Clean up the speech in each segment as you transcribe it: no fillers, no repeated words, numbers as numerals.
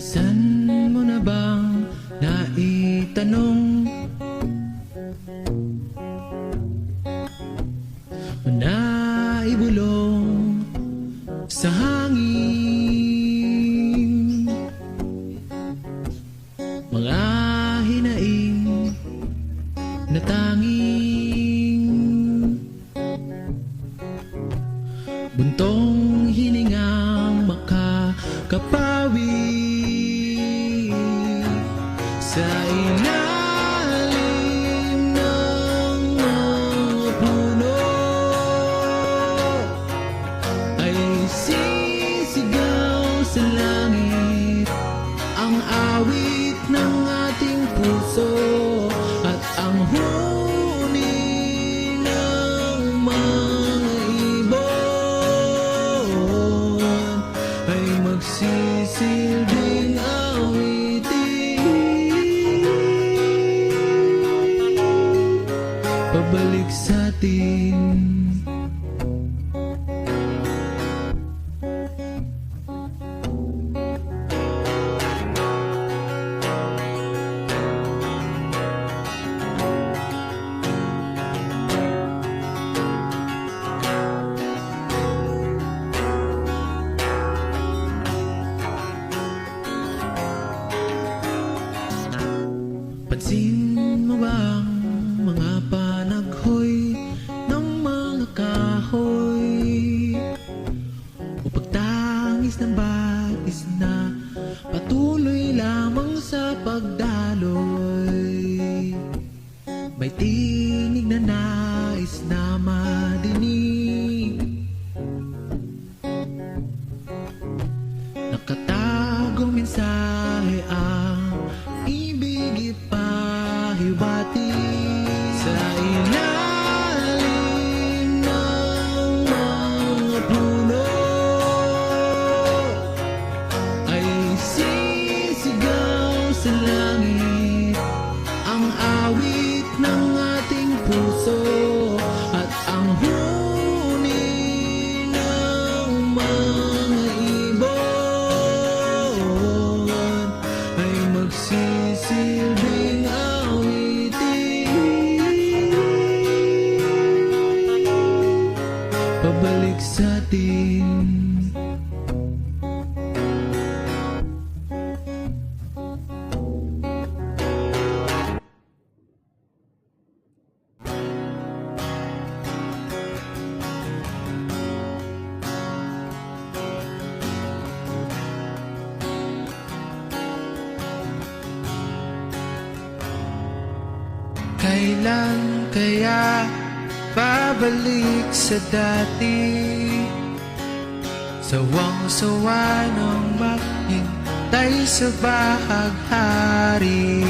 Minsan mo na bang naitanong o naibulong sa hangin mga hinaing na tanging buntong hiningang makakapawi sa ilalim ng mga puno ay sisigaw sa langit ang awit ng ating puso at ang huni ng mga ibon ay magsisilbing pabalik sa atin. Pansin mo ba mga panaghoy ng mga kahoy o pagtangis ng batis na patuloy lamang sa pagdaloy? May tinig na nais na madinig, nakatagong mensahe ang ibig ipahibati sa ilalim ng mga puno ay sisigaw sa langit ang awit ng ating puso at ang huni ng mga ibon ay magsisilbing pabalik sa atin. Kailan kaya babalik sa dati? Sawang-sawa ng maghintay sa bahaghari.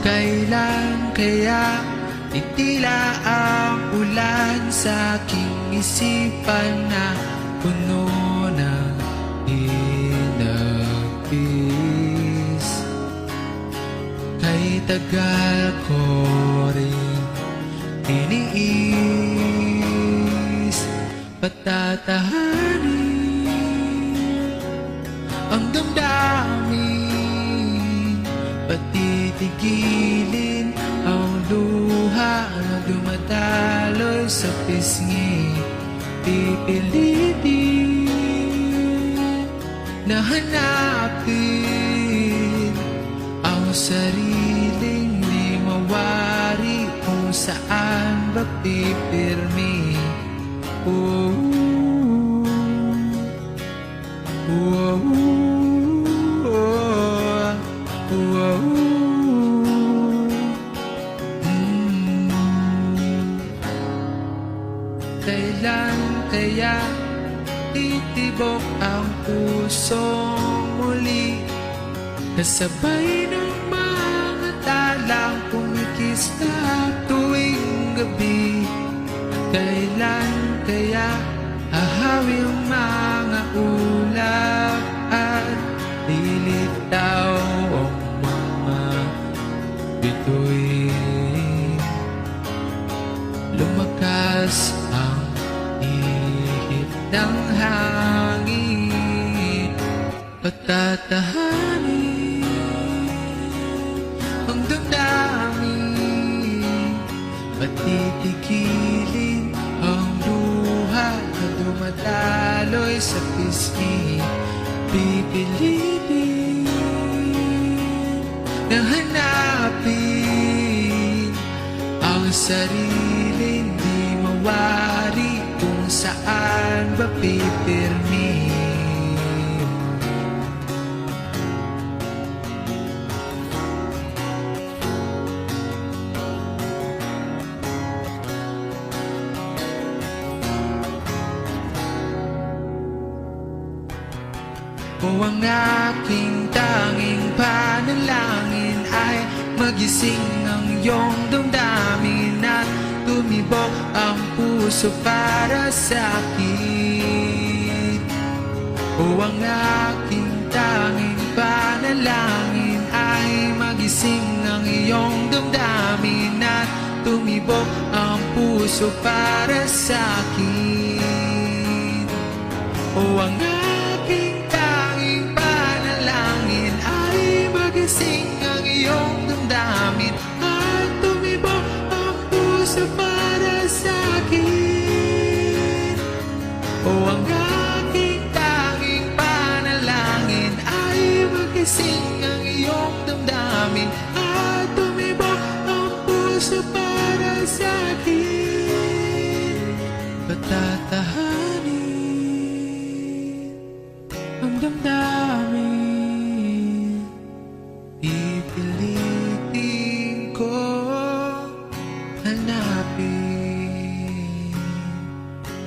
Kailan kaya titila ang ulan sa aking isipan na puno ng hinagpis? Kay tagal ko rin tiniis, patatahanin ang damdamin, patitigilin ang luha na dumadaloy sa pisngi. Pipilitin na hanapin ang sariling di mawari kung saan ba pipirmi. Kailan kaya titibok ang pusong muli, kasabay ng mga talang kumikista tuwing gabi? Kailan kaya hahawi ang mga ulap at lilitaw ang mga bituin? Lumakas ang ihip ng hangin, patay ang damdamin. Patitigilin ang luha na dumadaloy sa pisngi. Pipilitin na hanapin ang sarili, di mawari kung saan ba pipirmi. O ang aking tanging panalangin ay magising ang iyong damdamin at tumibok ang puso para sa akin. O ang aking tanging panalangin ay magising ang iyong damdamin at tumibok ang puso para sa akin. O ang aking tanging panalangin ay magising ang iyong damdamin at tumibok ang puso para sa akin. O ang aking tanging panalangin ay magising ang iyong damdamin at tumibok ang puso para sa akin. Patatahanin ang damdamin, pipilitin ko hanapin,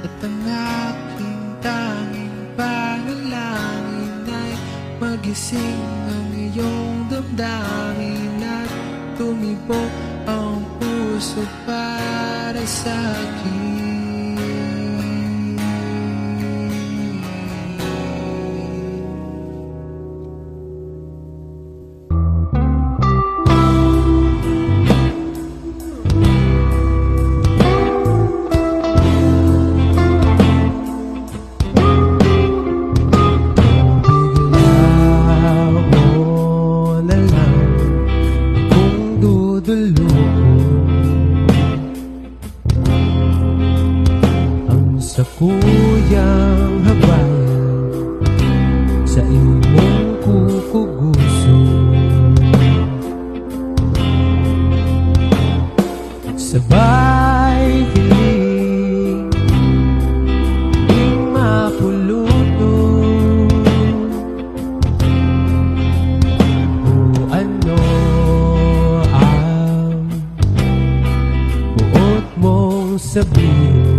at ang aking tanging panalangin ay magising ang iyong damdamin at tumibok ang puso para sa akin. Sa kuyang habayan, sa imong kukuguso, sabay hiling di mapuluto. O ano ang buot mong sabihin?